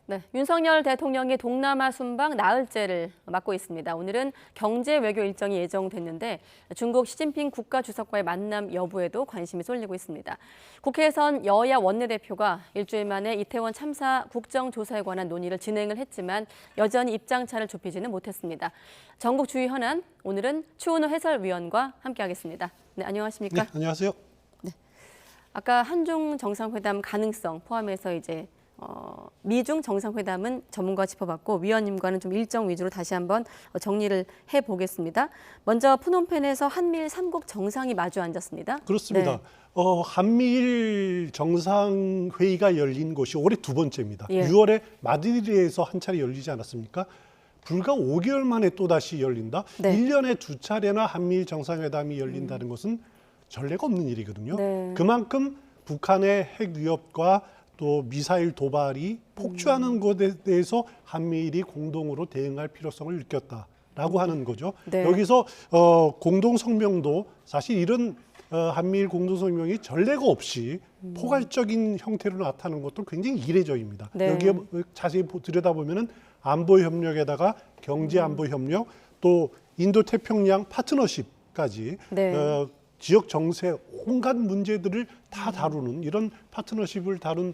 네, 윤석열 대통령이 동남아 순방 나흘째를 맡고 있습니다. 오늘은 경제 외교 일정이 예정됐는데 중국 시진핑 국가주석과의 만남 여부에도 관심이 쏠리고 있습니다. 국회에선 여야 원내대표가 일주일 만에 이태원 참사 국정조사에 관한 논의를 진행을 했지만 여전히 입장차를 좁히지는 못했습니다. 전국 주의 현안, 오늘은 추은호 해설위원과 함께하겠습니다. 네, 안녕하십니까? 네, 안녕하세요. 네, 아까 한중 정상회담 가능성 포함해서 이제 미중 정상회담은 전문가 짚어봤고 위원님과는 좀 일정 위주로 다시 한번 정리를 해보겠습니다. 먼저 프놈펜에서 한미일 3국 정상이 마주 앉았습니다. 그렇습니다. 네. 한미일 정상회의가 열린 곳이 올해 두 번째입니다. 예. 6월에 마드리드에서 한 차례 열리지 않았습니까? 불과 5개월 만에 또다시 열린다. 네. 1년에 두 차례나 한미일 정상회담이 열린다는 것은 전례가 없는 일이거든요. 네. 그만큼 북한의 핵 위협과 또 미사일 도발이 폭주하는 것에 대해서 한미일이 공동으로 대응할 필요성을 느꼈다라고 하는 거죠. 네. 여기서 공동 성명도 사실 이런 한미일 공동 성명이 전례가 없이 포괄적인 형태로 나타나는 것도 굉장히 이례적입니다. 네. 여기에 자세히 들여다보면은 안보 협력에다가 경제 안보 협력, 또 인도 태평양 파트너십까지 네. 지역 정세 온갖 문제들을 다 다루는 이런 파트너십을 다룬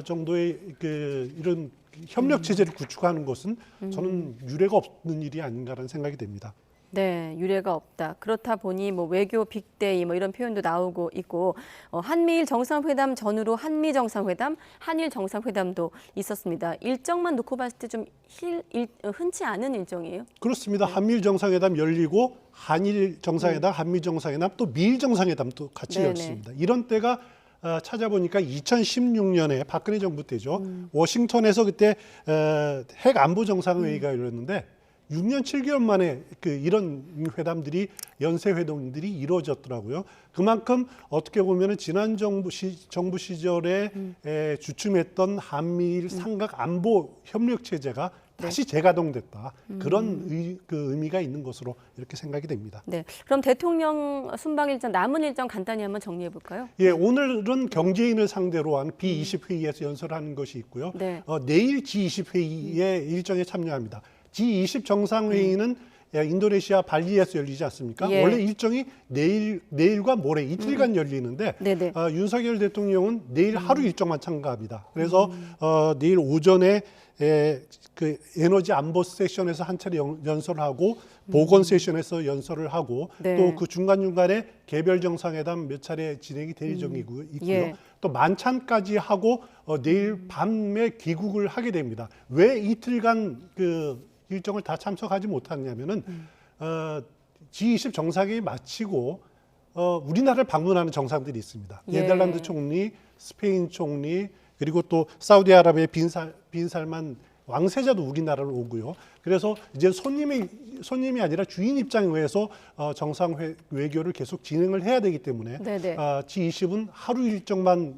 정도의 이런 협력 체제를 구축하는 것은 저는 유례가 없는 일이 아닌가라는 생각이 됩니다. 네, 유례가 없다. 그렇다 보니 뭐 외교 빅데이 뭐 이런 표현도 나오고 있고 한미일 정상회담 전후로 한미 정상회담, 한일 정상회담도 있었습니다. 일정만 놓고 봤을 때 좀 흔치 않은 일정이에요. 그렇습니다. 한미일 정상회담 열리고 한일 정상회담, 한미 정상회담, 또 미일 정상회담도 같이 네네. 열렸습니다. 이런 때가 찾아보니까 2016년에 박근혜 정부 때죠. 워싱턴에서 그때 핵 안보 정상회의가 열렸는데 6년 7개월 만에 이런 회담들이 연쇄 회동들이 이루어졌더라고요. 그만큼 어떻게 보면은 지난 정부 시절에 주춤했던 한미일 삼각 안보 협력 체제가 다시 재가동됐다. 그런 의미가 있는 것으로 이렇게 생각이 됩니다. 네, 그럼 대통령 순방 일정 남은 일정 간단히 한번 정리해 볼까요? 예, 오늘은 경제인을 상대로 한 B20 회의에서 연설하는 것이 있고요. 네. 내일 G20 회의에 일정에 참여합니다. G20 정상회의는 인도네시아 발리에서 열리지 않습니까? 예. 원래 일정이 내일과 모레 이틀간 열리는데 네네. 윤석열 대통령은 내일 하루 일정만 참가합니다. 그래서 내일 오전에 그 에너지 안보 세션에서 한 차례 연설을 하고 보건 세션에서 연설을 하고 네. 또 그 중간중간에 개별 정상회담 몇 차례 진행이 될 예정이고요. 예. 또 만찬까지 하고 내일 밤에 귀국을 하게 됩니다. 왜 이틀간 일정을 다 참석하지 못했냐면은 G20 정상회의 마치고 우리나라를 방문하는 정상들이 있습니다. 예. 네덜란드 총리, 스페인 총리, 그리고 또 사우디아라비아의 빈 살만 왕세자도 우리나라로 오고요. 그래서 이제 손님이 아니라 주인 입장에 의해서 정상 외교를 계속 진행을 해야 되기 때문에 네네. G20은 하루 일정만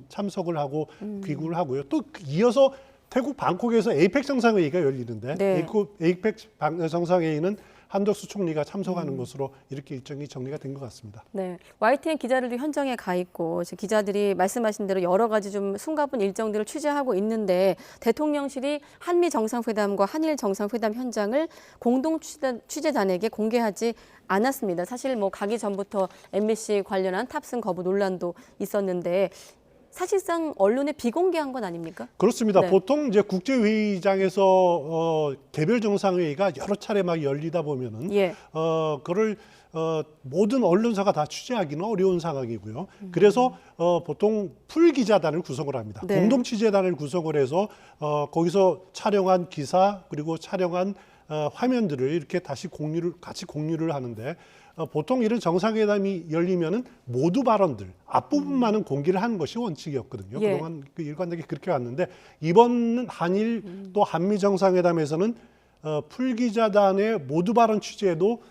참석을 하고 귀국을 하고요. 또 이어서 태국 방콕에서 에이펙 정상회의가 열리는데 네. 에이펙 정상회의는 한덕수 총리가 참석하는 것으로 이렇게 일정이 정리가 된 것 같습니다. 네, YTN 기자들도 현장에 가 있고 기자들이 말씀하신 대로 여러 가지 좀 숨가쁜 일정들을 취재하고 있는데 대통령실이 한미 정상회담과 한일 정상회담 현장을 공동 취재단에게 공개하지 않았습니다. 사실 뭐 가기 전부터 MBC 관련한 탑승 거부 논란도 있었는데 사실상 언론에 비공개한 건 아닙니까? 그렇습니다. 네. 보통 이제 국제회의장에서 개별 정상회의가 여러 차례 막 열리다 보면은 예. 그걸 모든 언론사가 다 취재하기는 어려운 상황이고요. 그래서 보통 풀 기자단을 구성을 합니다. 네. 공동 취재단을 구성을 해서 거기서 촬영한 기사 그리고 촬영한 화면들을 이렇게 다시 같이 공유를 하는데 보통 이런 정상회담이 열리면은 모두 발언들 앞부분만은 공개를 하는 것이 원칙이었거든요. 예. 그동안 일관되게 그렇게 왔는데 이번 한일 또 한미 정상회담에서는 풀기자단의 모두 발언 취재도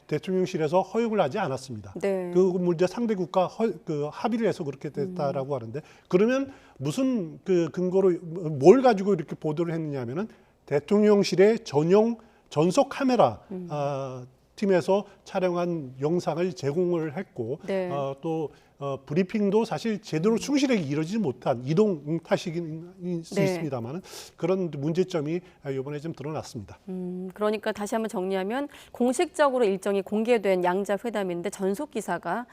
대통령실에서 허용을 하지 않았습니다. 네. 그 문제 상대 국가 합의를 해서 그렇게 됐다라고 하는데 그러면 무슨 근거로 뭘 가지고 이렇게 보도를 했느냐면은 대통령실의 전용 전속 카메라 팀에서 촬영한 영상을 제공을 했고 네. 또 브리핑도 사실 제대로 충실하게 이루어지지 못한 이동 탓일 수 네. 있습니다만 그런 문제점이 이번에 좀 드러났습니다. 그러니까 다시 한번 정리하면 공식적으로 일정이 공개된 양자 회담인데 전속 기사가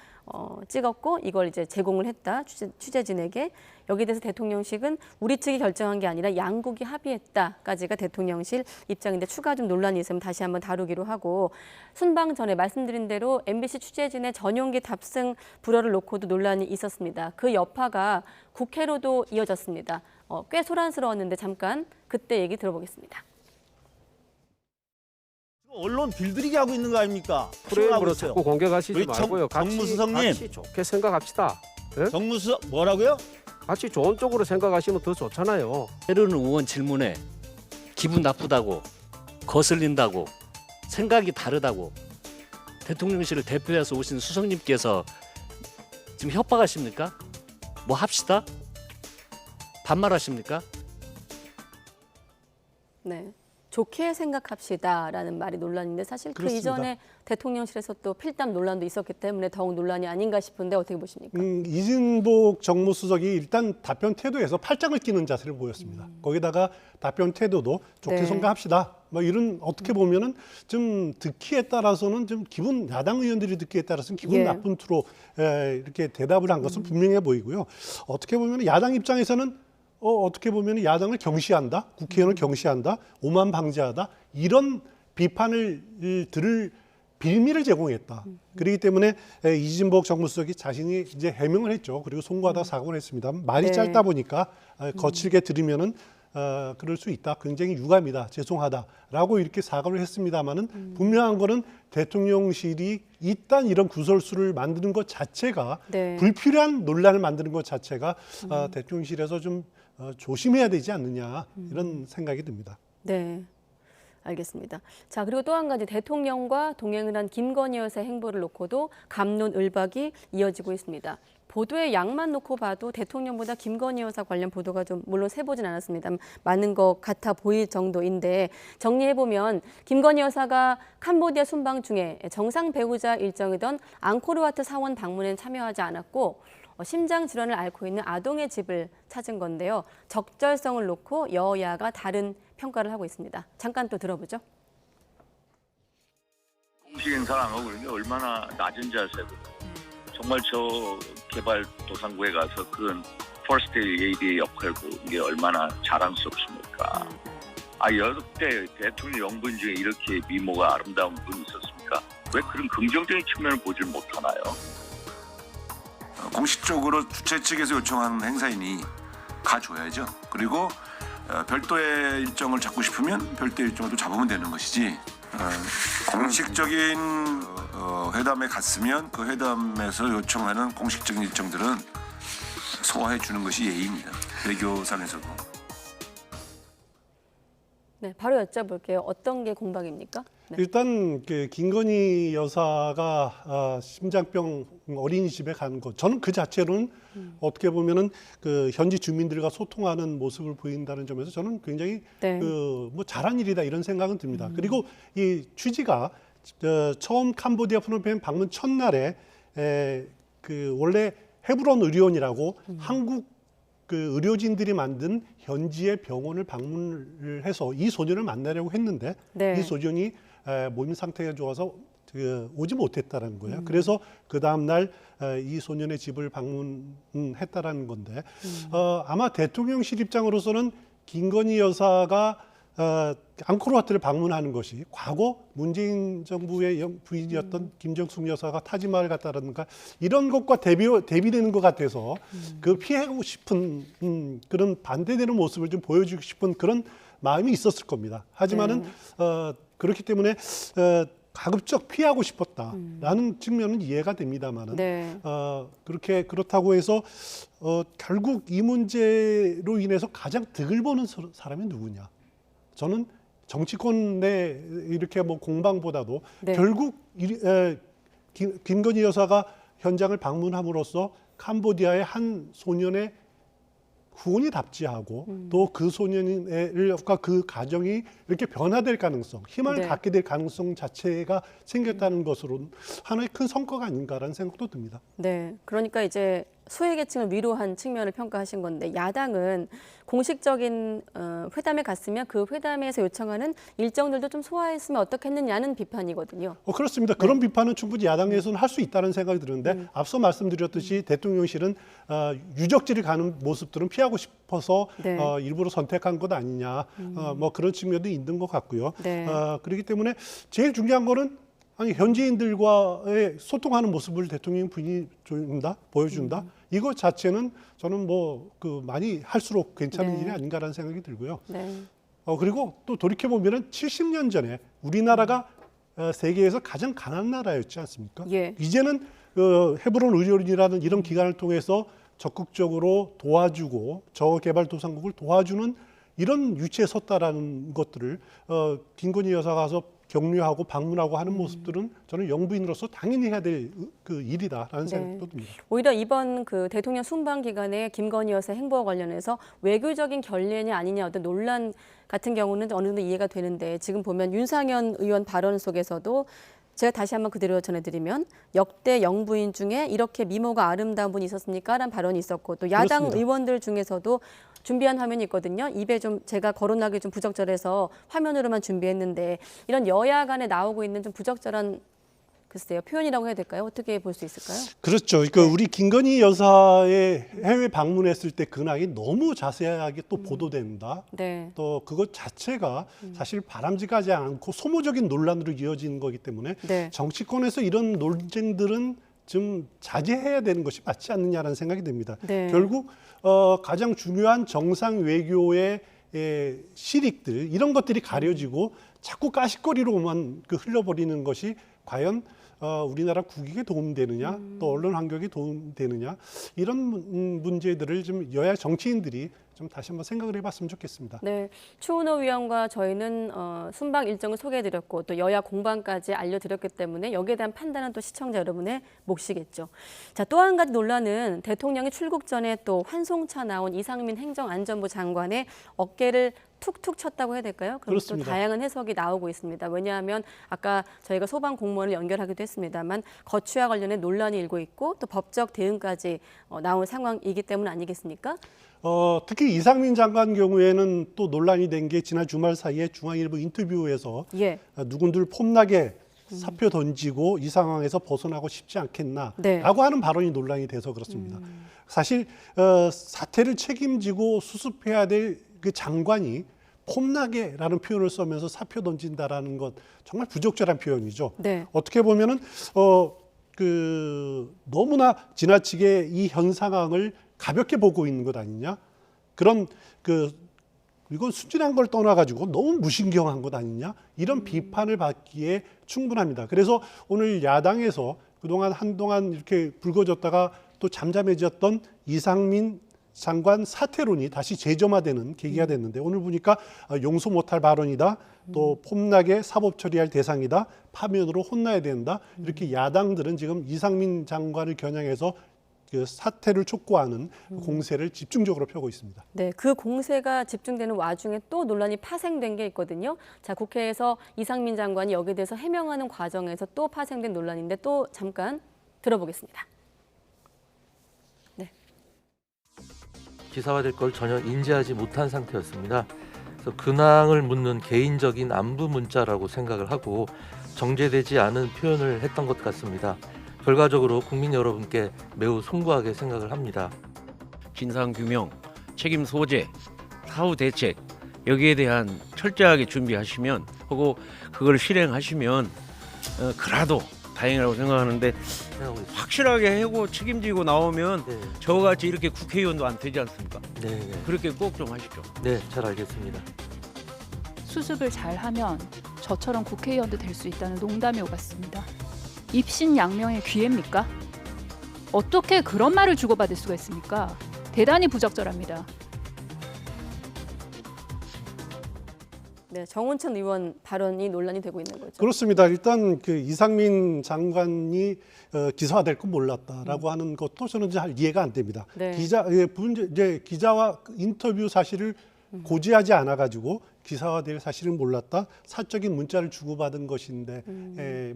찍었고 이걸 이제 제공을 했다 취재진에게. 여기에 대해서 대통령실은 우리 측이 결정한 게 아니라 양국이 합의했다까지가 대통령실 입장인데 추가 좀 논란이 있으면 다시 한번 다루기로 하고, 순방 전에 말씀드린 대로 MBC 취재진의 전용기 탑승 불허를 놓고도 논란이 있었습니다. 그 여파가 국회로도 이어졌습니다. 꽤 소란스러웠는데 잠깐 그때 얘기 들어보겠습니다. 언론 빌드리기 하고 있는 거 아닙니까? 프레임으로 자꾸 공격하시지 우리 말고요. 정무수석님. 같이 좋게 생각합시다. 예? 정무수석 뭐라고요? 같이 좋은 쪽으로 생각하시면 더 좋잖아요. 때로는 의원 질문에 기분 나쁘다고, 거슬린다고, 생각이 다르다고 대통령실을 대표해서 오신 수석님께서 지금 협박하십니까? 뭐 합시다? 반말하십니까? 네. 좋게 생각합시다라는 말이 논란인데 사실 그 그렇습니다. 이전에 대통령실에서 또 필담 논란도 있었기 때문에 더욱 논란이 아닌가 싶은데 어떻게 보십니까? 이진복 정무수석이 일단 답변 태도에서 팔짱을 끼는 자세를 보였습니다. 거기다가 답변 태도도 좋게 네. 생각합시다. 뭐 이런 어떻게 보면은 좀 듣기에 따라서는 좀 기분 야당 의원들이 듣기에 따라서는 기분 예. 나쁜 투로 이렇게 대답을 한 것은 분명해 보이고요. 어떻게 보면 야당 입장에서는 어떻게 보면 야당을 경시한다, 국회의원을 경시한다, 오만 방지하다 이런 비판을 들을 빌미를 제공했다. 그렇기 때문에 이진복 정무수석이 자신이 이제 해명을 했죠. 그리고 송구하다 사과를 했습니다. 말이 네. 짧다 보니까 거칠게 들으면은 그럴 수 있다. 굉장히 유감이다. 죄송하다라고 이렇게 사과를 했습니다만은 분명한 거는 대통령실이 일단 이런 구설수를 만드는 것 자체가 네. 불필요한 논란을 만드는 것 자체가 대통령실에서 좀 조심해야 되지 않느냐 이런 생각이 듭니다. 네. 알겠습니다. 자, 그리고 또 한 가지 대통령과 동행을 한 김건희 여사의 행보를 놓고도 갑론을박이 이어지고 있습니다. 보도의 양만 놓고 봐도 대통령보다 김건희 여사 관련 보도가 좀 물론 세보진 않았습니다만 많은 것 같아 보일 정도인데 정리해보면 김건희 여사가 캄보디아 순방 중에 정상 배우자 일정이던 앙코르와트 사원 방문에 참여하지 않았고 심장 질환을 앓고 있는 아동의 집을 찾은 건데요. 적절성을 놓고 여야가 다른 평가를 하고 있습니다. 잠깐 또 들어보죠. 공식 행사하고 그런 게 얼마나 낮은 자세고 정말 저 개발도상국에 가서 그런 퍼스트 레이디의 역할고 이게 얼마나 자랑스럽습니까? 역대 대통령 영분 중에 이렇게 미모가 아름다운 분이 있었습니까? 왜 그런 긍정적인 측면을 보질 못하나요? 공식적으로 주최 측에서 요청하는 행사이니 가줘야죠. 그리고 별도의 일정을 잡고 싶으면 별도의 일정을 또 잡으면 되는 것이지 공식적인 회담에 갔으면 그 회담에서 요청하는 공식적인 일정들은 소화해 주는 것이 예의입니다. 외교상에서도. 네, 바로 여쭤볼게요. 어떤 게 공박입니까? 네. 일단 그 김건희 여사가 심장병 어린이집에 간 것, 저는 그 자체로는 어떻게 보면은 그 현지 주민들과 소통하는 모습을 보인다는 점에서 저는 굉장히 네. 뭐 잘한 일이다 이런 생각은 듭니다. 그리고 이 취지가 처음 캄보디아 프놈펜 방문 첫날에 그 원래 헤브론 의료원이라고 한국 그 의료진들이 만든 현지의 병원을 방문을 해서 이 소년을 만나려고 했는데 네. 이 소년이 몸 상태가 좋아서 오지 못했다는 거예요. 그래서 그 다음 날 이 소년의 집을 방문했다라는 건데 아마 대통령실 입장으로서는 김건희 여사가 앙코르와트를 방문하는 것이 과거 문재인 정부의 부인이었던 김정숙 여사가 타지마을 갔다라든가 이런 것과 대비되는 것 같아서 그 피하고 싶은 그런 반대되는 모습을 좀 보여주고 싶은 그런 마음이 있었을 겁니다. 하지만은 그렇기 때문에 가급적 피하고 싶었다라는 측면은 이해가 됩니다만은 네. 그렇다고 해서 결국 이 문제로 인해서 가장 득을 보는 사람이 누구냐? 저는 정치권 내 이렇게 뭐 공방보다도 네. 결국 김건희 여사가 현장을 방문함으로써 캄보디아의 한 소년의 후원이 답지하고 또 그 소년과 그 가정이 이렇게 변화될 가능성, 희망을 네. 갖게 될 가능성 자체가 생겼다는 것으로 하나의 큰 성과가 아닌가라는 생각도 듭니다. 네, 그러니까 이제 소외계층을 위로한 측면을 평가하신 건데 야당은 공식적인 회담에 갔으면 그 회담에서 요청하는 일정들도 좀 소화했으면 어떻겠느냐는 비판이거든요. 그렇습니다. 그런 비판은 충분히 야당에서는 할 수 있다는 생각이 드는데 앞서 말씀드렸듯이 대통령실은 유적지를 가는 모습들은 피하고 싶어서 네. 일부러 선택한 것 아니냐 뭐 그런 측면도 있는 것 같고요. 네. 그렇기 때문에 제일 중요한 거는 아니 현지인들과의 소통하는 모습을 대통령이 보여준다. 이것 자체는 저는 뭐 많이 할수록 괜찮은 네. 일이 아닌가라는 생각이 들고요. 네. 그리고 또 돌이켜 보면은 70년 전에 우리나라가 세계에서 가장 강한 나라였지 않습니까? 예. 이제는 헤브론 의료원이라는 이런 기관을 통해서 적극적으로 도와주고 저개발도상국을 도와주는 이런 위치에 섰다라는 것들을 김건희 여사가 가서 격려하고 방문하고 하는 모습들은 저는 영부인으로서 당연히 해야 될 그 일이다라는 네. 생각도 듭니다. 오히려 이번 그 대통령 순방 기간에 김건희 여사 행보와 관련해서 외교적인 결례냐 아니냐 어떤 논란 같은 경우는 어느 정도 이해가 되는데 지금 보면 윤상현 의원 발언 속에서도 제가 다시 한번 그대로 전해드리면 역대 영부인 중에 이렇게 미모가 아름다운 분이 있었습니까? 라는 발언이 있었고 또 야당 그렇습니다. 의원들 중에서도 준비한 화면이 있거든요. 입에 좀 제가 거론하기 좀 부적절해서 화면으로만 준비했는데 이런 여야 간에 나오고 있는 좀 부적절한 글쎄요 표현이라고 해야 될까요? 어떻게 볼 수 있을까요? 그렇죠. 그러니까 우리 김건희 여사의 해외 방문했을 때 근황이 너무 자세하게 또 보도된다. 네. 또 그것 자체가 사실 바람직하지 않고 소모적인 논란으로 이어지는 거기 때문에 네. 정치권에서 이런 논쟁들은 좀 자제해야 되는 것이 맞지 않느냐라는 생각이 듭니다. 네. 결국 가장 중요한 정상 외교의 실익들 이런 것들이 가려지고 자꾸 가십거리로만 흘려버리는 것이 과연 우리나라 국익에 도움되느냐 또 언론 환경에 도움되느냐 이런 문제들을 좀 여야 정치인들이 좀 다시 한번 생각을 해봤으면 좋겠습니다. 네, 추은호 위원과 저희는 순방 일정을 소개해드렸고 또 여야 공방까지 알려드렸기 때문에 여기에 대한 판단은 또 시청자 여러분의 몫이겠죠. 자, 또 한 가지 논란은 대통령이 출국 전에 또 환송차 나온 이상민 행정안전부 장관의 어깨를 툭툭 쳤다고 해야 될까요? 그럼 또 그렇습니다. 다양한 해석이 나오고 있습니다. 왜냐하면 아까 저희가 소방 공무원을 연결하기도 했습니다만 거취와 관련해 논란이 일고 있고 또 법적 대응까지 나온 상황이기 때문 아니겠습니까? 특히 이상민 장관 경우에는 또 논란이 된 게 지난 주말 사이에 중앙일보 인터뷰에서 예. 누군들 폼나게 사표 던지고 이 상황에서 벗어나고 싶지 않겠나라고 네. 하는 발언이 논란이 돼서 그렇습니다. 사실 사태를 책임지고 수습해야 될 그 장관이 폼나게라는 표현을 쓰면서 사표 던진다라는 것 정말 부적절한 표현이죠. 네. 어떻게 보면은 너무나 지나치게 이 현 상황을 가볍게 보고 있는 것 아니냐? 그런 이건 순진한 걸 떠나가지고 너무 무신경한 것 아니냐? 이런 비판을 받기에 충분합니다. 그래서 오늘 야당에서 그동안 한동안 이렇게 불거졌다가 또 잠잠해졌던 이상민 장관 사퇴론이 다시 재점화되는 계기가 됐는데 오늘 보니까 용서 못할 발언이다. 또 폼나게 사법 처리할 대상이다. 파면으로 혼나야 된다. 이렇게 야당들은 지금 이상민 장관을 겨냥해서 그 사퇴를 촉구하는 공세를 집중적으로 펴고 있습니다. 네, 그 공세가 집중되는 와중에 또 논란이 파생된 게 있거든요. 자, 국회에서 이상민 장관이 여기에 대해서 해명하는 과정에서 또 파생된 논란인데 또 잠깐 들어보겠습니다. 기사화될 걸 전혀 인지하지 못한 상태였습니다. 그래서 근황을 묻는 개인적인 안부 문자라고 생각을 하고 정제되지 않은 표현을 했던 것 같습니다. 결과적으로 국민 여러분께 매우 송구하게 생각을 합니다. 진상 규명, 책임 소재, 사후 대책 여기에 대한 철저하게 준비하시면 하고 그걸 실행하시면 그래도 다행이라고 생각하는데 생각하고 있습니다. 확실하게 하고 책임지고 나오면 네, 저같이 이렇게 국회의원도 안 되지 않습니까? 네, 그렇게 꼭 좀 하십시오. 네, 잘 알겠습니다. 수습을 잘하면 저처럼 국회의원도 될 수 있다는 농담이 오갔습니다. 입신양명의 기회입니까? 어떻게 그런 말을 주고받을 수가 있습니까? 대단히 부적절합니다. 네, 정운천 의원 발언이 논란이 되고 있는 거죠. 그렇습니다. 일단 그 이상민 장관이 기소화될 건 몰랐다라고 하는 것도 저는 잘 이해가 안 됩니다. 네. 기자와 인터뷰 사실을 고지하지 않아 가지고 기사화될 사실은 몰랐다. 사적인 문자를 주고받은 것인데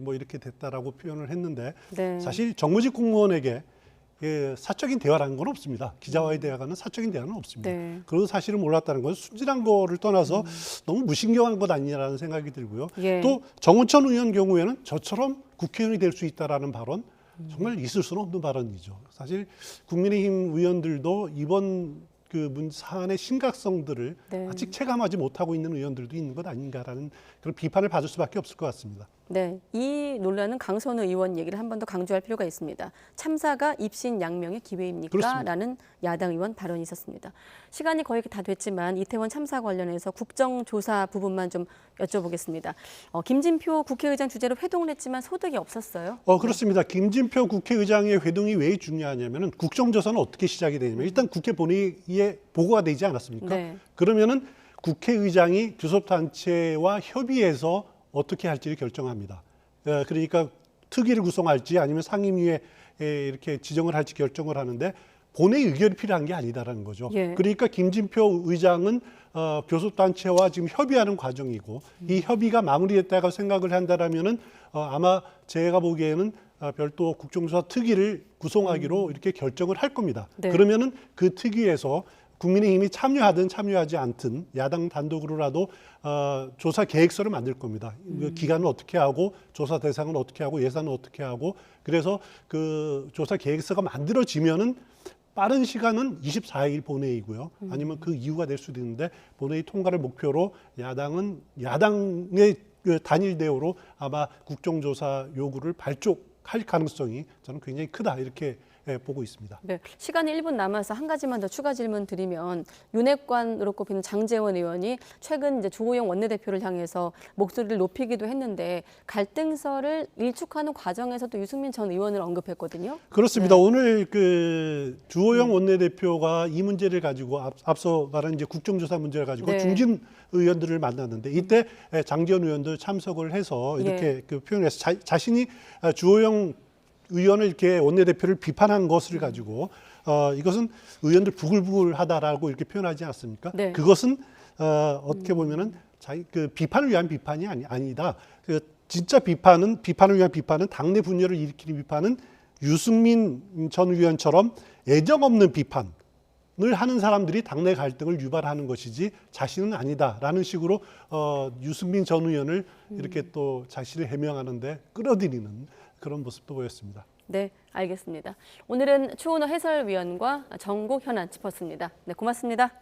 뭐 이렇게 됐다라고 표현을 했는데 네. 사실 정무직 공무원에게 사적인 대화라는 건 없습니다. 기자와의 대화는 사적인 대화는 없습니다. 네. 그런 사실을 몰랐다는 것은 순진한 거를 떠나서 너무 무신경한 것 아니냐라는 생각이 들고요. 예. 또 정운천 의원 경우에는 저처럼 국회의원이 될 수 있다라는 발언 정말 있을 수는 없는 발언이죠. 사실 국민의힘 의원들도 이번 그 사안의 심각성들을 네. 아직 체감하지 못하고 있는 의원들도 있는 것 아닌가라는 그런 비판을 받을 수밖에 없을 것 같습니다. 네, 이 논란은 강선우 의원 얘기를 한 번 더 강조할 필요가 있습니다. 참사가 입신양명의 기회입니까? 그렇습니다. 라는 야당 의원 발언이 있었습니다. 시간이 거의 다 됐지만 이태원 참사 관련해서 국정조사 부분만 좀 여쭤보겠습니다. 김진표 국회의장 주재로 회동을 했지만 소득이 없었어요. 그렇습니다. 김진표 국회의장의 회동이 왜 중요하냐면은 국정조사는 어떻게 시작이 되냐면 일단 국회 본회의에 보고가 되지 않았습니까? 네. 그러면은 국회의장이 교섭단체와 협의해서 어떻게 할지를 결정합니다. 그러니까 특위를 구성할지 아니면 상임위에 이렇게 지정을 할지 결정을 하는데 본회의 의결이 필요한 게 아니다라는 거죠. 예. 그러니까 김진표 의장은 교섭단체와 지금 협의하는 과정이고 이 협의가 마무리됐다고 생각을 한다라면은 아마 제가 보기에는 별도 국정조사 특위를 구성하기로 이렇게 결정을 할 겁니다. 네. 그러면은 그 특위에서 국민의힘이 참여하든 참여하지 않든 야당 단독으로라도 조사 계획서를 만들 겁니다. 그 기간은 어떻게 하고 조사 대상은 어떻게 하고 예산은 어떻게 하고 그래서 그 조사 계획서가 만들어지면은 빠른 시간은 24일 본회의고요. 아니면 그 이후가 될 수도 있는데 본회의 통과를 목표로 야당의 그 단일 대우로 아마 국정조사 요구를 발족할 가능성이 저는 굉장히 크다 이렇게 보고 있습니다. 네, 시간이 1분 남아서 한 가지만 더 추가 질문 드리면 윤핵관으로 꼽히는 장제원 의원이 최근 이제 주호영 원내대표를 향해서 목소리를 높이기도 했는데 갈등설을 일축하는 과정에서도 유승민 전 의원을 언급했거든요. 그렇습니다. 네. 오늘 그 주호영 원내대표가 이 문제를 가지고 앞서 말한 이제 국정조사 문제를 가지고 네. 중진 의원들을 만났는데 이때 장제원 의원도 참석을 해서 이렇게 예. 그 표현해서 자신이 주호영 의원을 이렇게 원내대표를 비판한 것을 가지고 이것은 의원들 부글부글하다라고 이렇게 표현하지 않았습니까? 네. 그것은 어떻게 보면은 그 비판을 위한 비판이 아니다. 그 진짜 비판을 위한 비판은 당내 분열을 일으키는 비판은 유승민 전 의원처럼 애정 없는 비판을 하는 사람들이 당내 갈등을 유발하는 것이지 자신은 아니다라는 식으로 유승민 전 의원을 이렇게 또 자신을 해명하는데 끌어들이는 그런 모습도 보였습니다. 네, 알겠습니다. 오늘은 추은호 해설위원과 정국 현안 짚었습니다. 네, 고맙습니다.